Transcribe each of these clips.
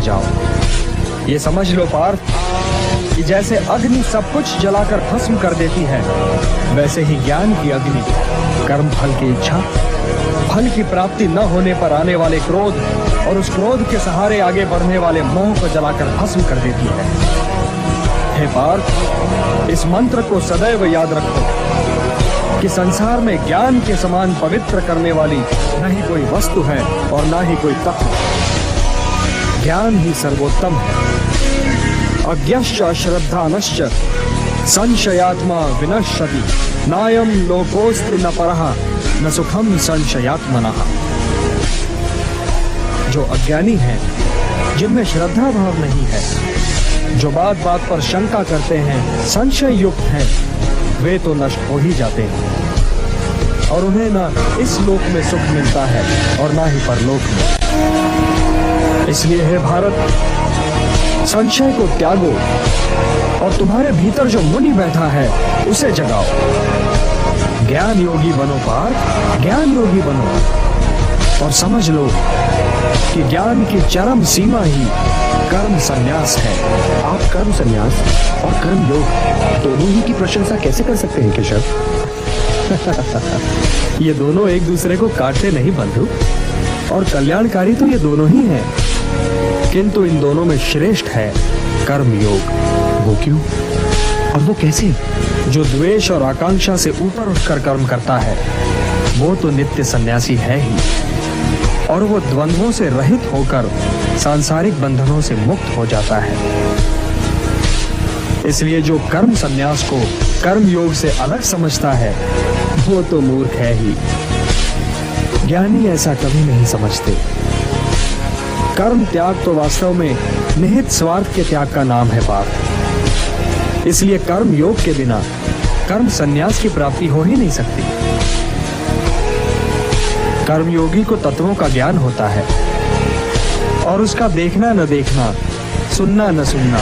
जाओ। ये समझ लो पार्थ कि जैसे अग्नि सब कुछ जलाकर भस्म कर देती है, वैसे ही ज्ञान की अग्नि कर्म फल की इच्छा, फल की प्राप्ति न होने पर आने वाले क्रोध और उस क्रोध के सहारे आगे बढ़ने वाले मोह को जलाकर भस्म कर देती है। हे पार्थ, इस मंत्र को सदैव याद रखो कि संसार में ज्ञान के समान पवित्र करने वाली न ही कोई वस्तु है और न ही कोई तत्व। ज्ञान ही सर्वोत्तम है। अज्ञश्च अश्रद्धानश्च संशयात्मा विनश्यति, नायम लोकोऽस्ति न परः न सुखम संशयात्मनः। जो अज्ञानी हैं, जिनमें श्रद्धा भाव नहीं है, जो बात बात पर शंका करते हैं, संशय युक्त हैं, वे तो नष्ट हो ही जाते हैं और उन्हें ना इस लोक में सुख मिलता है और ना ही परलोक में। इसलिए हे भारत, संशय को त्यागो और तुम्हारे भीतर जो मुनि बैठा है उसे जगाओ। ज्ञान योगी बनो पार्थ, ज्ञान योगी बनो और समझ लो कि ज्ञान की चरम सीमा ही कर्म संन्यास है। आप कर्म संन्यास और कर्म योग दोनों ही की प्रशंसा कैसे कर सकते हैं केशव? ये दोनों एक दूसरे को काटते नहीं बंधु, और कल्याणकारी तो ये दोनों ही हैं, किंतु इन दोनों में श्रेष्ठ है कर्म योग। वो क्यों और वो कैसे? जो द्वेष और आकांक्षा से ऊपर उठकर कर्म करता है वो तो नित्य सन्यासी है ही, और वो द्वंद्वों से रहित होकर सांसारिक बंधनों से मुक्त हो जाता है। इसलिए जो कर्म संन्यास को कर्म योग से अलग समझता है वो तो मूर्ख है ही। ज्ञानी ऐसा कभी नहीं समझते। कर्म त्याग तो वास्तव में निहित स्वार्थ के त्याग का नाम है पार्थ। इसलिए कर्म योग के बिना कर्म संन्यास की प्राप्ति हो ही नहीं सकती। कर्मयोगी को तत्वों का ज्ञान होता है और उसका देखना न देखना, सुनना न सुनना,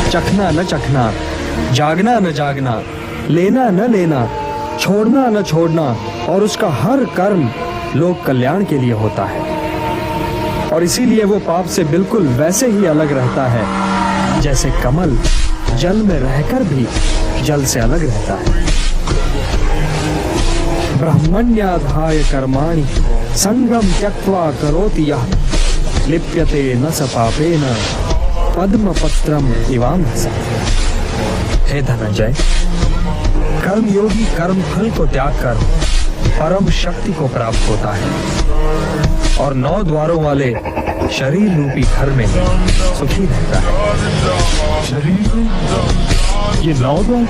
चखना न चखना, जागना न जागना, लेना न लेना, छोड़ना न छोड़ना, और उसका हर कर्म लोक कल्याण के लिए होता है। और इसीलिए वो पाप से बिल्कुल वैसे ही अलग रहता है जैसे कमल जल में रहकर भी जल से अलग रहता है। ब्रह्मण्याधाय कर्माणि संगम त्यक्त्वा करोति यः, लिप्यते न स पापेन पद्मपत्रम इवाम्भसा। हे धनंजय, कर्मयोगी कर्म फल को त्याग कर परम शक्ति को प्राप्त होता है और 9 द्वारों वाले शरीर रूपी घर में सुखी रहता है। शरीर ये 9 द्वार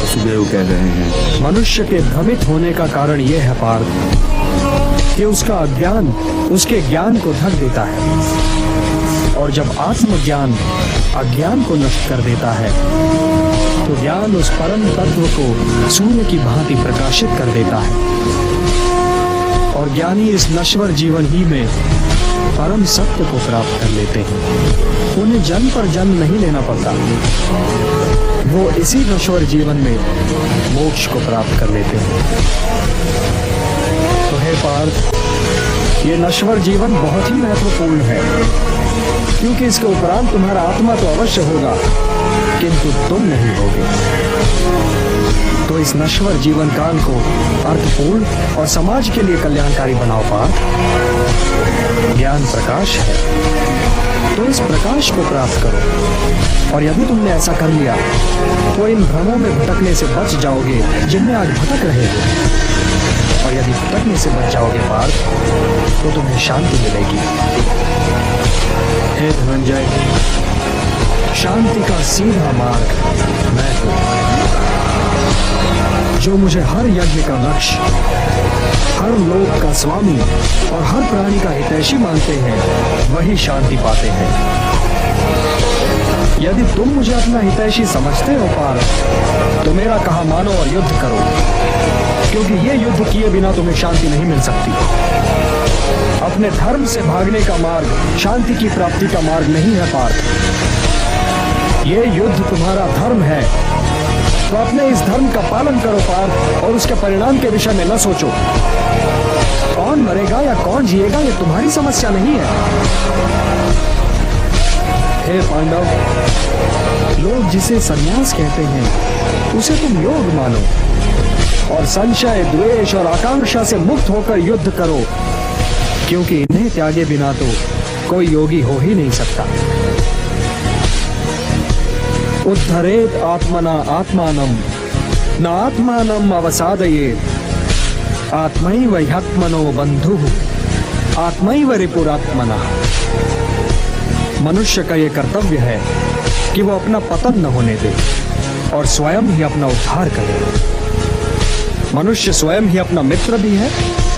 सुदेव कह रहे हैं। मनुष्य के भ्रमित होने का कारण यह है पार्थ कि उसका अज्ञान उसके ज्ञान को ढक देता है, और जब आत्मज्ञान अज्ञान को नष्ट कर देता है तो ज्ञान उस परम तत्व को सूर्य की भांति प्रकाशित कर देता है, और ज्ञानी इस नश्वर जीवन ही में परम सत्य को प्राप्त कर लेते हैं। उन्हें जन्म पर जन्म नहीं लेना पड़ता, वो इसी नश्वर जीवन में मोक्ष को प्राप्त कर लेते हैं। तो हे पार्थ, ये नश्वर जीवन बहुत ही महत्वपूर्ण है, क्योंकि इसके उपरांत तुम्हारा आत्मा तो अवश्य होगा किंतु तुम नहीं होगे। तो इस नश्वर जीवन काल को अर्थपूर्ण और समाज के लिए कल्याणकारी बनाओ पार्थ। ज्ञान प्रकाश है, तो इस प्रकाश को प्राप्त करो, और यदि तुमने ऐसा कर लिया तो इन भ्रमों में भटकने से बच जाओगे जिनमें आज भटक रहे हो, और यदि भटकने से बच जाओगे पार्थ तो तुम्हें शांति मिलेगी। हे धनंजय, शांति का सीधा मार्ग मैं हूँ। जो मुझे हर यज्ञ का लक्ष्य, हर लोक का स्वामी और हर प्राणी का हितैषी मानते हैं, वही शांति पाते हैं। यदि तुम मुझे अपना हितैषी समझते हो पार्थ, तो मेरा कहा मानो और युद्ध करो, क्योंकि ये युद्ध किए बिना तुम्हें शांति नहीं मिल सकती। अपने धर्म से भागने का मार्ग शांति की प्राप्ति का मार्ग नहीं है पार्थ। ये युद्ध तुम्हारा धर्म है, तो अपने इस धर्म का पालन करो पार्थ, और उसके परिणाम के विषय में न सोचो। कौन मरेगा या कौन जिएगा ये तुम्हारी समस्या नहीं है। हे पांडव, लोग जिसे संन्यास कहते हैं उसे तुम योग मानो और संशय, द्वेष और आकांक्षा से मुक्त होकर युद्ध करो, क्योंकि इन्हें त्यागे बिना तो कोई योगी हो ही नहीं सकता। उद्धरेत आत्मना आत्मानम न आत्मानम अवसादयेत आत्मैव ह्यात्मनो बंधुः आत्मैव रिपुरात्मना। मनुष्य का यह कर्तव्य है कि वो अपना पतन न होने दे और स्वयं ही अपना उद्धार करे। मनुष्य स्वयं ही अपना मित्र भी है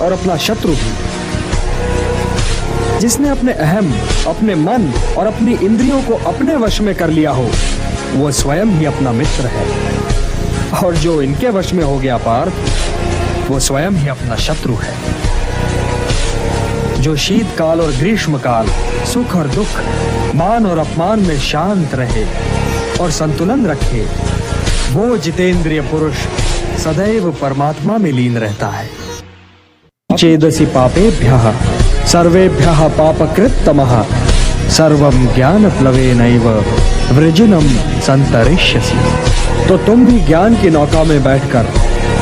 और अपना शत्रु भी। जिसने अपने अहम, अपने मन और अपनी इंद्रियों को अपने वश में कर लिया हो, वो स्वयं ही अपना मित्र है, और जो इनके वश में हो गया पार्थ, वो स्वयं ही अपना शत्रु है। जो शीतकाल और ग्रीष्म काल, सुख और दुख, मान और अपमान में शांत रहे और संतुलन रखे, वो जितेंद्रिय पुरुष सदैव परमात्मा में लीन रहता है। चेदसि पापेभ्यः सर्वेभ्यः पापकृत्तमः सर्वं ज्ञानप्लवेनैव वृजिनं संतरिष्यसि। तो तुम भी ज्ञान की नौका में बैठकर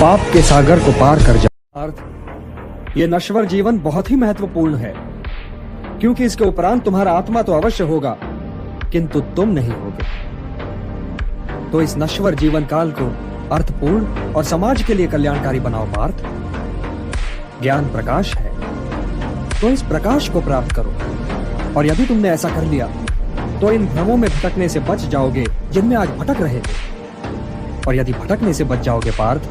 पाप के सागर को पार कर जाओ। ये नश्वर जीवन बहुत ही महत्वपूर्ण है, क्योंकि इसके उपरांत तुम्हारा आत्मा तो अवश्य होगा, किंतु तुम नहीं होगे। तो इस नश्वर जीवन काल को अर्थपूर्ण और समाज के लिए कल्याणकारी बनाओ पार्थ। ज्ञान प्रकाश है, तो इस प्रकाश को प्राप्त करो, और यदि तुमने ऐसा कर लिया तो इन भ्रमों में भटकने से बच जाओगे जिनमें आज भटक रहे थे। और यदि भटकने से बच जाओगे पार्थ,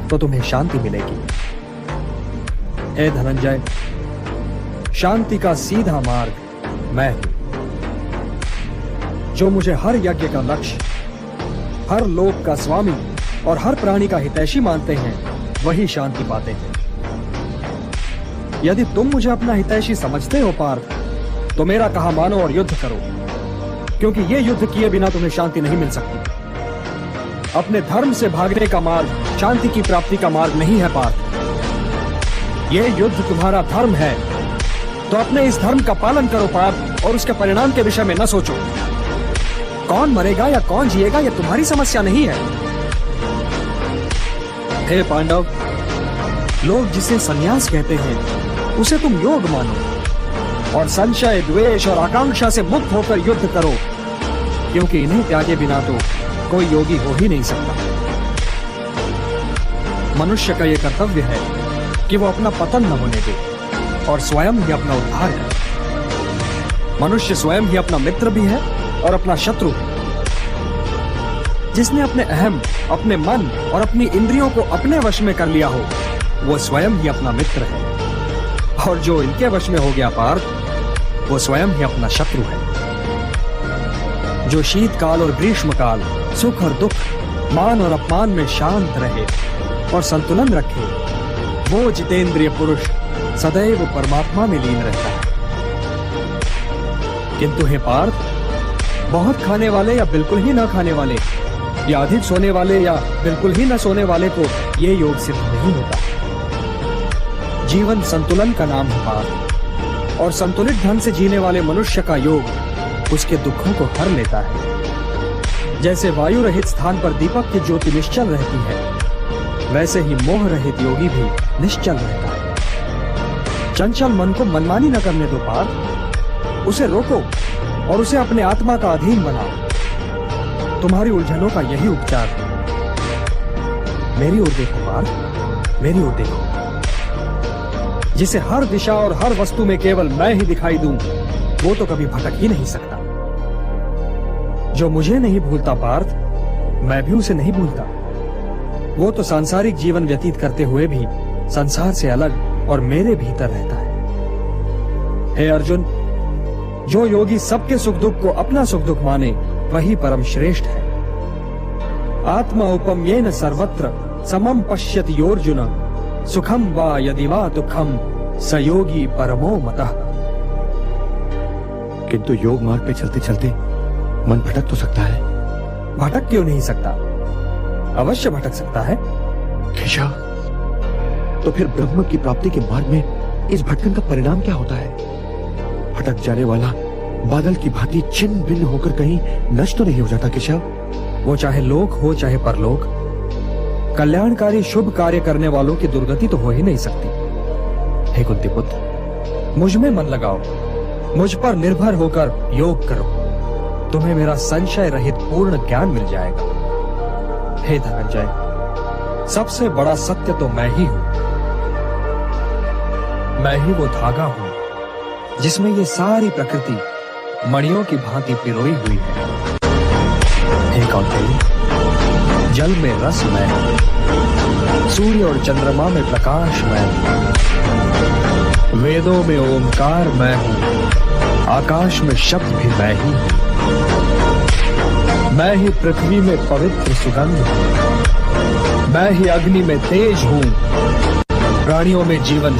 तो तुम्हें शांति मिलेगी। हे धनंजय, शांति का सीधा मार्ग मैं हूं। जो मुझे हर यज्ञ का लक्ष्य, हर लोक का स्वामी और हर प्राणी का हितैषी मानते हैं, वही शांति पाते हैं। यदि तुम मुझे अपना हितैषी समझते हो पार्थ, तो मेरा कहा मानो और युद्ध करो, क्योंकि ये युद्ध किए बिना तुम्हें शांति नहीं मिल सकती। अपने धर्म से भागने का मार्ग शांति की प्राप्ति का मार्ग नहीं है पार्थ। ये युद्ध तुम्हारा धर्म है, तो अपने इस धर्म का पालन करो पार्थ, और उसके परिणाम के विषय में न सोचो। कौन मरेगा या कौन जिएगा, यह तुम्हारी समस्या नहीं है। हे पांडव, लोग जिसे संन्यास कहते हैं उसे तुम योग मानो और संशय, द्वेष और आकांक्षा से मुक्त होकर युद्ध करो, क्योंकि इन्हें त्यागे बिना तो कोई योगी हो ही नहीं सकता। मनुष्य का यह कर्तव्य है कि वो अपना पतन न होने दे और स्वयं ही अपना उद्धार करे। मनुष्य स्वयं ही अपना मित्र भी है और अपना शत्रु भी। जिसने अपने अहम, अपने मन और अपनी इंद्रियों को अपने वश में कर लिया हो, वो स्वयं ही अपना मित्र है, और जो इनके वश में हो गया पार्थ, वो स्वयं ही अपना शत्रु है। जो शीतकाल और ग्रीष्म काल, सुख और दुख, मान और अपमान में शांत रहे और संतुलन रखे, वो जितेंद्रिय पुरुष सदैव परमात्मा में लीन रहता है। किंतु हे पार्थ, बहुत खाने वाले या बिल्कुल ही न खाने वाले, या अधिक सोने वाले या बिल्कुल ही न सोने वाले को ये योग सिद्ध नहीं होता। जीवन संतुलन का नाम है पार्थ, और संतुलित ढंग से जीने वाले मनुष्य का योग उसके दुखों को हर लेता है। जैसे वायु रहित स्थान पर दीपक की ज्योति निश्चल रहती है, वैसे ही मोह रहित योगी भी निश्चल रहता है। चंचल मन को मनमानी न करने दो पार्थ, उसे रोको और उसे अपने आत्मा का अधीन बनाओ। तुम्हारी उलझनों का यही उपचार है। मेरी ओर देखो पार्थ, मेरी ओर देखो। जिसे हर दिशा और हर वस्तु में केवल मैं ही दिखाई दूं, वो तो कभी भटक ही नहीं सकता। जो मुझे नहीं भूलता पार्थ, मैं भी उसे नहीं भूलता। वो तो सांसारिक जीवन व्यतीत करते हुए भी संसार से अलग और मेरे भीतर रहता है। हे अर्जुन, जो योगी सबके सुख दुख को अपना सुख दुख माने, वही परम श्रेष्ठ है। आत्मा उपम्येन सर्वत्र समम पश्यति योर्जुन सुखम वा यदि वा दुखम स योगी परमो मतः। किंतु योग मार्ग पे चलते चलते मन भटक तो सकता है। भटक क्यों नहीं सकता? अवश्य भटक सकता है। केशव, तो फिर ब्रह्म की प्राप्ति के मार्ग में इस भटकन का परिणाम क्या होता है? भटक जाने वाला बादल की भांति छिन्न भिन्न होकर कहीं नष्ट तो नहीं हो जाता केशव? वो चाहे लोक हो चाहे परलोक, कल्याणकारी शुभ कार्य करने वालों की दुर्गति तो हो ही नहीं सकती। हे कुंती पुत्र, मुझ में मन लगाओ, मुझ पर निर्भर होकर योग करो, तुम्हें मेरा संशय रहित पूर्ण ज्ञान मिल जाएगा। हे धनंजय, सबसे बड़ा सत्य तो मैं ही हूं। मैं ही वो धागा हूं जिसमें ये सारी प्रकृति मणियों की भांति पिरोई हुई है। हे कौंतेय, जल में रस मैं, सूर्य और चंद्रमा में प्रकाश मैं, वेदों में ओमकार मैं हूं, आकाश में शब्द भी मैं ही हूं। मैं ही पृथ्वी में पवित्र सुगंध हूं, मैं ही अग्नि में तेज हूं, प्राणियों में जीवन